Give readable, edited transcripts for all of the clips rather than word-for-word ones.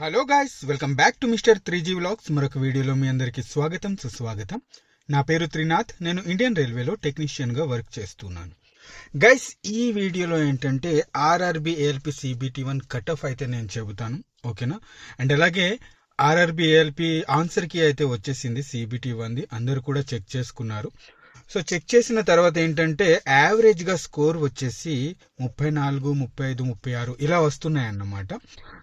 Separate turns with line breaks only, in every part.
Hello guys, welcome back to mister 3G vlogs. మరొక వీడియోలో మీ అందరికీ స్వాగతం సుస్వాగతం. నా పేరు త్రినాథ్. నేను ఇండియన్ రైల్వేలో టెక్నీషియన్గా వర్క్ చేస్తున్నాను. గైస్, ఈ వీడియోలో ఏంటంటే RRB ALP CBT1 cut off అయితే నేను చెబుతాను, ఓకేనా. అండ్ అలాగే ఆర్ఆర్బి ఏఎల్పి ఆన్సర్ కి అయితే వచ్చేసింది CBT1ది, అందరూ కూడా చెక్ చేసుకున్నారు. సో చెక్ చేసిన తర్వాత ఏంటంటే యావరేజ్ గా స్కోర్ వచ్చేసి 34, 35, 36 ఇలా వస్తున్నాయి అన్నమాట.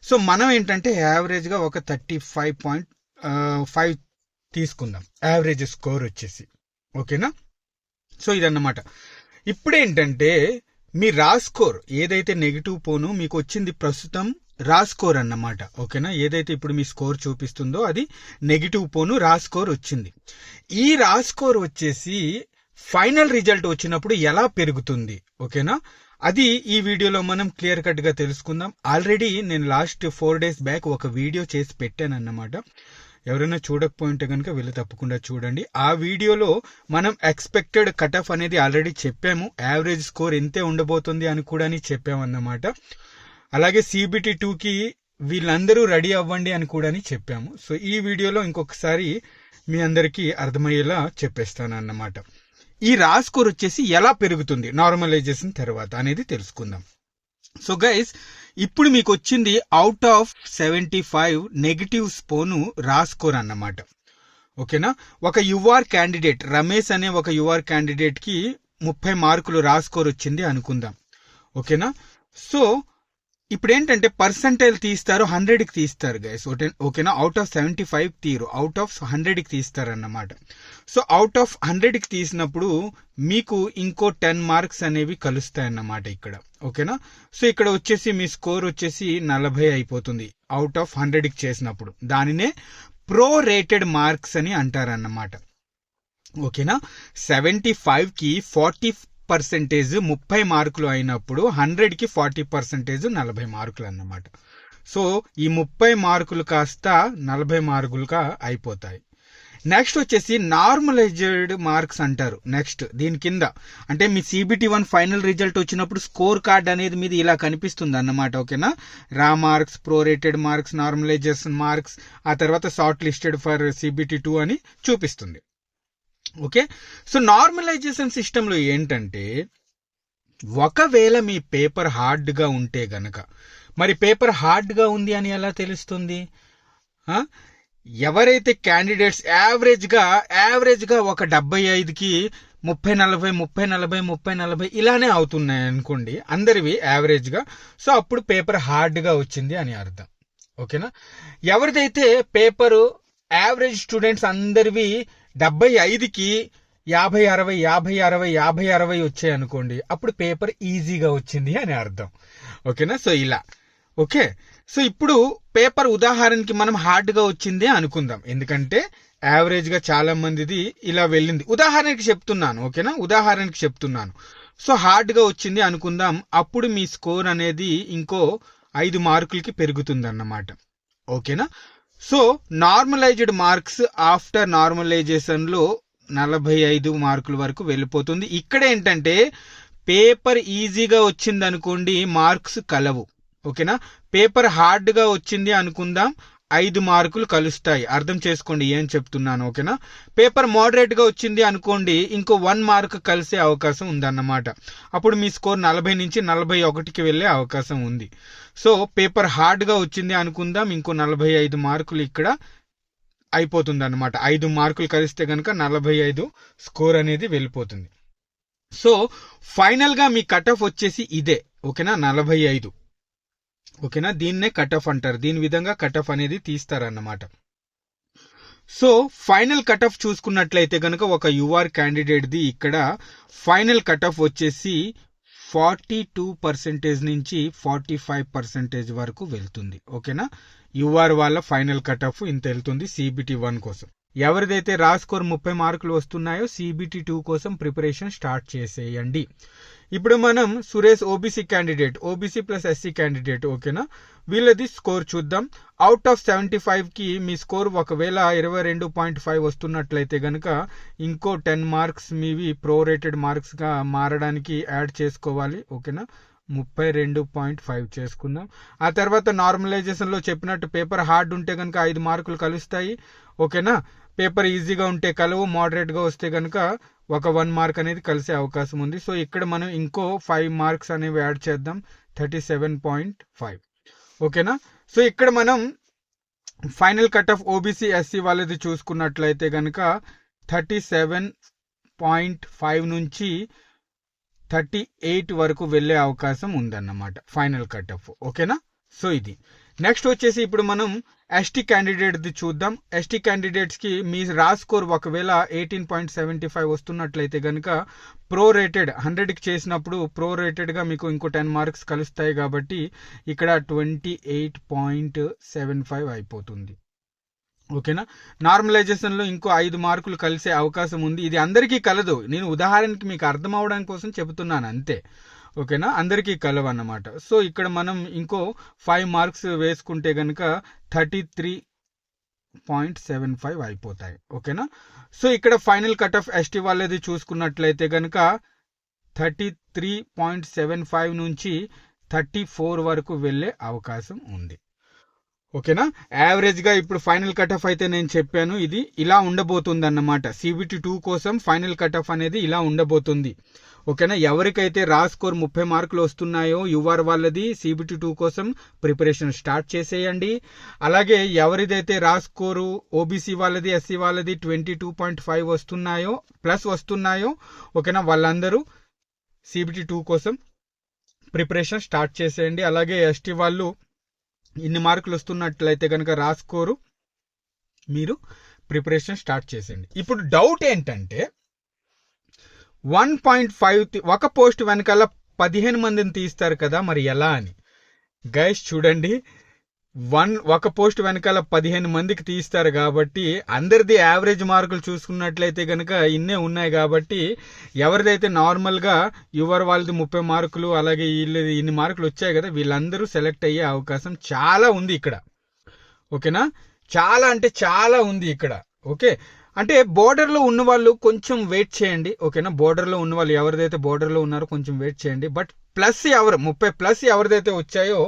సో మనం ఏంటంటే యావరేజ్ గా ఒక 35.5 తీసుకుందాం యావరేజ్ స్కోర్ వచ్చేసి, ఓకేనా. సో ఇదన్నమాట. ఇప్పుడు ఏంటంటే మీ రా స్కోర్ ఏదైతే నెగిటివ్ పోను మీకు వచ్చింది ప్రస్తుతం రా స్కోర్ అన్నమాట, ఓకేనా. ఏదైతే ఇప్పుడు మీ స్కోర్ చూపిస్తుందో అది నెగిటివ్ పోను రా స్కోర్ వచ్చింది. ఈ రా స్కోర్ వచ్చేసి ఫైనల్ రిజల్ట్ వచ్చినప్పుడు ఎలా పెరుగుతుంది, ఓకేనా, అది ఈ వీడియోలో మనం క్లియర్ కట్ గా తెలుసుకుందాం. ఆల్రెడీ నేను లాస్ట్ 4 days బ్యాక్ ఒక వీడియో చేసి పెట్టాను అన్నమాట. ఎవరైనా చూడకపోయింటే కనుక వెళ్ళి తప్పకుండా చూడండి. ఆ వీడియోలో మనం ఎక్స్పెక్టెడ్ కట్ ఆఫ్ అనేది ఆల్రెడీ చెప్పాము, యావరేజ్ స్కోర్ ఎంతే ఉండబోతుంది అని కూడా చెప్పాము అన్నమాట. అలాగే CBT2కి వీళ్ళందరూ రెడీ అవ్వండి అని కూడా చెప్పాము. సో ఈ వీడియోలో ఇంకొకసారి మీ అందరికీ అర్థమయ్యేలా చెప్పేస్తాను అన్నమాట. ఈ రా స్కోర్ వచ్చేసి ఎలా పెరుగుతుంది నార్మలైజేషన్ తర్వాత అనేది తెలుసుకుందాం. సో గైస్, ఇప్పుడు మీకు వచ్చింది అవుట్ ఆఫ్ 75 నెగిటివ్స్ పోను రా స్కోర్ అన్నమాట, ఓకేనా. ఒక యుఆర్ క్యాండిడేట్ రమేష్ అనే ఒక యుఆర్ క్యాండిడేట్ కి 30 మార్కులు రా స్కోర్ వచ్చింది అనుకుందాం, ఓకేనా. సో ఇప్పుడు ఏంటంటే పర్సంటైల్ తీస్తారు, 100కి తీస్తారు గైస్, ఓకేనా. అవుట్ ఆఫ్ 75 తీరు, అవుట్ ఆఫ్ 100కి తీస్తారు అన్నమాట. సో అవుట్ ఆఫ్ 100కి తీసినప్పుడు మీకు ఇంకో 10 మార్క్స్ అనేవి కలుస్తాయన్నమాట ఇక్కడ, ఓకేనా. సో ఇక్కడ వచ్చేసి మీ స్కోర్ వచ్చేసి 40 అయిపోతుంది అవుట్ ఆఫ్ 100కి చేసినప్పుడు. దానినే ప్రో రేటెడ్ మార్క్స్ అని అంటారన్నమాట, ఓకేనా. 75కి 40% 30 మార్కులు అయినప్పుడు 100కి 40% 40 మార్కులు అన్నమాట. సో ఈ 30 మార్కులు కాస్త 40 మార్కులుగా అయిపోతాయి. నెక్స్ట్ వచ్చేసి నార్మలైజ్డ్ మార్క్స్ అంటారు. నెక్స్ట్ దీని కింద అంటే మీ CBT1 ఫైనల్ రిజల్ట్ వచ్చినప్పుడు స్కోర్ కార్డ్ అనేది మీది ఇలా కనిపిస్తుంది అన్నమాట, ఓకేనా. రా మార్క్స్, ప్రోరేటెడ్ మార్క్స్, నార్మలైజేషన్ మార్క్స్, ఆ తర్వాత షార్ట్ లిస్టెడ్ ఫర్ CBT2 అని చూపిస్తుంది, ఓకే. సో నార్మలైజేషన్ సిస్టమ్ లో ఏంటంటే ఒకవేళ మీ పేపర్ హార్డ్ గా ఉంటే గనక, మరి పేపర్ హార్డ్ గా ఉంది అని ఎలా తెలుస్తుంది? ఎవరైతే క్యాండిడేట్స్ యావరేజ్ గా ఒక 75కి 30-40 ఇలానే అవుతున్నాయి అనుకోండి అందరివి యావరేజ్ గా, సో అప్పుడు పేపర్ హార్డ్ గా వచ్చింది అని అర్థం, ఓకేనా. ఎవరిదైతే పేపరు యావరేజ్ స్టూడెంట్స్ అందరివి 75కి 50-60 వచ్చాయి అనుకోండి, అప్పుడు పేపర్ ఈజీగా వచ్చింది అని అర్థం, ఓకేనా. సో ఇలా, ఓకే. సో ఇప్పుడు పేపర్ ఉదాహరణకి మనం హార్డ్ గా వచ్చింది అనుకుందాం, ఎందుకంటే యావరేజ్ గా చాలా మందిది ఇలా వెళ్ళింది. ఉదాహరణకి చెప్తున్నాను, ఓకేనా, ఉదాహరణకి చెప్తున్నాను. సో హార్డ్ గా వచ్చింది అనుకుందాం, అప్పుడు మీ స్కోర్ అనేది ఇంకో 5 మార్కులకి పెరుగుతుంది అన్నమాట, ఓకేనా. So normalised marks after normalisation లో 45 మార్కుల వరకు వెళ్ళిపోతుంది. ఇక్కడ ఏంటంటే పేపర్ ఈజీగా వచ్చింది అనుకోండి మార్క్స్ కలవు, ఓకేనా. పేపర్ హార్డ్ గా వచ్చింది అనుకుందాం 5 మార్కులు కలుస్తాయి. అర్థం చేసుకోండి ఏం చెప్తున్నాను, ఓకేనా. పేపర్ మోడరేట్ గా వచ్చింది అనుకోండి ఇంకో 1 మార్క్ కలిసే అవకాశం ఉందన్నమాట. అప్పుడు మీ స్కోర్ 40 నుంచి 41కి వెళ్లే అవకాశం ఉంది. సో పేపర్ హార్డ్ గా వచ్చింది అనుకుందాం, ఇంకో 45 మార్కులు ఇక్కడ అయిపోతుంది అన్నమాట. 5 మార్కులు కలిస్తే కనుక 45 స్కోర్ అనేది వెళ్ళిపోతుంది. సో ఫైనల్ గా మీ కట్ ఆఫ్ వచ్చేసి ఇదే, ఓకేనా, 45, ఓకేనా. దీన్నే కట్ ఆఫ్ అంటారు. దీని విధంగా కట్ ఆఫ్ అనేది తీస్తారన్నమాట. సో ఫైనల్ కట్ ఆఫ్ చూసుకున్నట్లయితే కనుక ఒక యుఆర్ క్యాండిడేట్ ది ఇక్కడ ఫైనల్ కట్ ఆఫ్ వచ్చేసి 42% నుంచి 45% వరకు వెళ్తుంది, ఓకేనా. యుఆర్ వాళ్ళ ఫైనల్ కట్ ఆఫ్ ఇంత వెళ్తుంది CBT1 కోసం. ఎవరిదైతే రా స్కోర్ 30 మార్కులు వస్తున్నాయో CBT2 కోసం ప్రిపరేషన్ స్టార్ట్ చేసేయండి. ఇప్పుడు మనం Suresh OBC candidate, OBC + SC candidate, ఓకేనా, వీళ్ళది స్కోర్ చూద్దాం. అవుట్ ఆఫ్ 75కి మీ స్కోర్ ఒకవేళ 22.5 వస్తున్నట్లయితే గనక ఇంకో 10 మార్క్స్ మీవి ప్రోరేటెడ్ మార్క్స్ గా మారడానికి యాడ్ చేసుకోవాలి, ఓకేనా. 32.5 చేసుకుందాం. ఆ తర్వాత నార్మలైజేషన్లో చెప్పినట్టు పేపర్ హార్డ్ ఉంటే కనుక 5 మార్కులు కలుస్తాయి. ఓకేనా, పేపర్ ఈజీగా ఉంటే కలవు, మోడరేట్గా వస్తే కనుక ఒక 1 మార్క్ అనేది కలిసే అవకాశం ఉంది. సో ఇక్కడ మనం ఇంకో 5 మార్క్స్ అనేవి యాడ్ చేద్దాం, 37.5. ఓకేనా, సో ఇక్కడ మనం final cut off OBC SC వాళ్ళది చూసుకున్నట్లయితే కనుక 37.5 నుంచి 38 వరకు వెళ్ళే అవకాశం ఉందన్నమాట ఫైనల్ కట్ ఆఫ్. ఓకేనా, సో ఇది నెక్స్ట్ వచ్చేసి ఇప్పుడు మనం ఎస్టీ క్యాండిడేట్ది చూద్దాం. ఎస్టీ క్యాండిడేట్స్కి మీ రా స్కోర్ ఒకవేళ 18.75 వస్తున్నట్లయితే కనుక ప్రో రేటెడ్ 100కి చేసినప్పుడు ప్రో రేటెడ్గా మీకు ఇంకో 10 మార్క్స్ కలుస్తాయి కాబట్టి ఇక్కడ 28.75 అయిపోతుంది. ఓకేనా, నార్మలైజేషన్లో ఇంకో 5 మార్కులు కలిసే అవకాశం ఉంది. ఇది అందరికీ కలదు, నేను ఉదాహరణకి మీకు అర్థం అవడం కోసం చెబుతున్నాను అంతే. ఓకేనా, అందరికీ కలవు అన్నమాట. సో ఇక్కడ మనం ఇంకో 5 మార్క్స్ వేసుకుంటే కనుక 33.75 అయిపోతాయి. ఓకేనా, సో ఇక్కడ ఫైనల్ కట్ ఆఫ్ ఎస్టీ వాళ్ళది చూసుకున్నట్లయితే కనుక 33.75 నుంచి 34 వరకు వెళ్ళే అవకాశం ఉంది. ఓకేనా, యావరేజ్గా ఇప్పుడు ఫైనల్ కట్ ఆఫ్ అయితే నేను చెప్పాను, ఇది ఇలా ఉండబోతుంది అన్నమాట. CBT 2 కోసం ఫైనల్ కట్ ఆఫ్ అనేది ఇలా ఉండబోతుంది. ఓకేనా, ఎవరికైతే రా స్కోర్ 30 మార్కులు వస్తున్నాయో యువర్ వాళ్ళది CBT 2 కోసం ప్రిపరేషన్ స్టార్ట్ చేసేయండి. అలాగే ఎవరిదైతే రా స్కోరు ఓబీసీ వాళ్ళది ఎస్సీ వాళ్ళది 22.5 వస్తున్నాయో ప్లస్ వస్తున్నాయో ఓకేనా, వాళ్ళందరూ CBT 2 కోసం ప్రిపరేషన్ స్టార్ట్ చేసేయండి. అలాగే ఎస్టీ వాళ్ళు ఇన్ని మార్కులు వస్తున్నట్లయితే కనుక రా స్కోరు మీరు ప్రిపరేషన్ స్టార్ట్ చేసేయండి. ఇప్పుడు డౌట్ ఏంటంటే 1.5 ఒక పోస్ట్ వెనకాల 15 మందిని తీస్తారు కదా, మరి ఎలా అని. గైస్ చూడండి, ఒక పోస్ట్ వెనకాల 15 మందికి తీస్తారు కాబట్టి అందరిది యావరేజ్ మార్కులు చూసుకున్నట్లయితే కనుక ఇన్నే ఉన్నాయి కాబట్టి ఎవరిదైతే నార్మల్గా యువర్ వాళ్ళది 30 మార్కులు అలాగే వీళ్ళది ఇన్ని మార్కులు వచ్చాయి కదా, వీళ్ళందరూ సెలెక్ట్ అయ్యే అవకాశం చాలా ఉంది ఇక్కడ. ఓకేనా, చాలా అంటే చాలా ఉంది ఇక్కడ. ఓకే, అంటే బోర్డర్లో ఉన్న వాళ్ళు కొంచెం వెయిట్ చేయండి. ఓకేనా, బోర్డర్లో ఉన్న వాళ్ళు ఎవరిదైతే బోర్డర్లో ఉన్నారో కొంచెం వెయిట్ చేయండి. బట్ ప్లస్ 30+ ఎవరిదైతే వచ్చాయో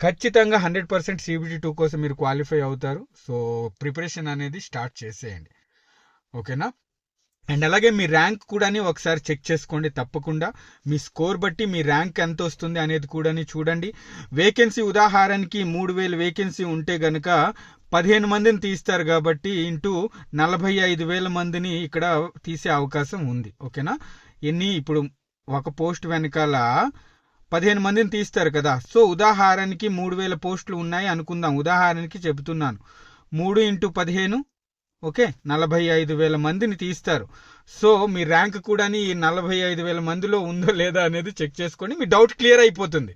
ఖచ్చితంగా 100% CBT 2 కోసం మీరు క్వాలిఫై అవుతారు. సో ప్రిపరేషన్ అనేది స్టార్ట్ చేసేయండి. ఓకేనా, అండ్ అలాగే మీ ర్యాంక్ కూడా ఒకసారి చెక్ చేసుకోండి తప్పకుండా. మీ స్కోర్ బట్టి మీ ర్యాంక్ ఎంత వస్తుంది అనేది కూడా చూడండి. వేకెన్సీ ఉదాహరణకి 3000 వేకెన్సీ ఉంటే గనక 15 మందిని తీస్తారు కాబట్టి ఇంటూ 45,000 మందిని ఇక్కడ తీసే అవకాశం ఉంది. ఓకేనా, ఇప్పుడు ఒక పోస్ట్ వెనకాల 15 మందిని తీస్తారు కదా. సో ఉదాహరణకి 3000 పోస్టులు ఉన్నాయి అనుకుందాం, ఉదాహరణకి చెబుతున్నాను. 3 × 15 ఓకే 45,000 మందిని తీస్తారు. సో మీ ర్యాంక్ కూడా ఈ 45,000 మందిలో ఉందో లేదా అనేది చెక్ చేసుకొని మీ డౌట్ క్లియర్ అయిపోతుంది.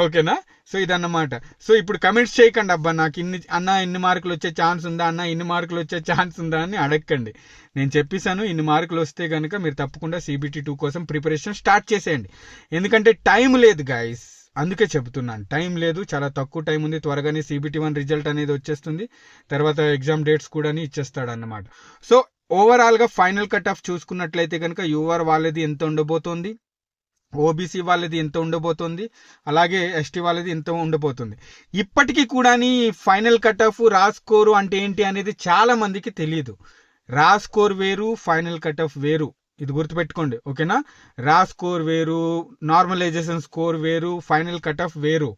ఓకేనా, సో ఇదన్నమాట. సో ఇప్పుడు కమెంట్స్ చేయకండి, అబ్బా నాకు ఇన్ని మార్కులు వచ్చే ఛాన్స్ ఉందా అన్న, ఇన్ని మార్కులు వచ్చే ఛాన్స్ ఉందా అని అడగండి. నేను చెప్పేశాను, ఇన్ని మార్కులు వస్తే కనుక మీరు తప్పకుండా CBT 2 కోసం ప్రిపరేషన్ స్టార్ట్ చేసేయండి. ఎందుకంటే టైం లేదు గాయస్, అందుకే చెబుతున్నాను, టైం లేదు, చాలా తక్కువ టైం ఉంది. త్వరగానే CBT 1 రిజల్ట్ అనేది వచ్చేస్తుంది, తర్వాత ఎగ్జామ్ డేట్స్ కూడా ఇచ్చేస్తాడు అన్నమాట. సో ఓవరాల్గా ఫైనల్ కట్ ఆఫ్ చూసుకున్నట్లయితే కనుక యువర్ వాళ్ళది ఎంత ఉండబోతోంది, ఓబీసీ వాళ్ళది ఎంత ఉండబోతోంది, అలాగే ఎస్టీ వాళ్ళది ఎంత ఉండబోతుంది. ఇప్పటికీ కూడా ఫైనల్ కట్ ఆఫ్ రా స్కోరు అంటే ఏంటి అనేది చాలా మందికి తెలియదు. రా స్కోర్ వేరు, ఫైనల్ కట్ ఆఫ్ వేరు, ఇది గుర్తుపెట్టుకోండి. ఓకేనా, రా స్కోర్ వేరు, నార్మలైజేషన్ స్కోర్ వేరు, ఫైనల్ కట్ ఆఫ్ వేరు.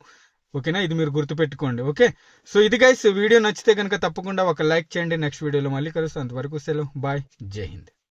ఓకేనా, ఇది మీరు గుర్తుపెట్టుకోండి. ఓకే, సో ఇది గైస్, వీడియో నచ్చితే కనుక తప్పకుండా ఒక లైక్ చేయండి. నెక్స్ట్ వీడియోలో మళ్ళీ కలుస్తాం, అంతవరకు సెలవు, బాయ్, జై హింద్.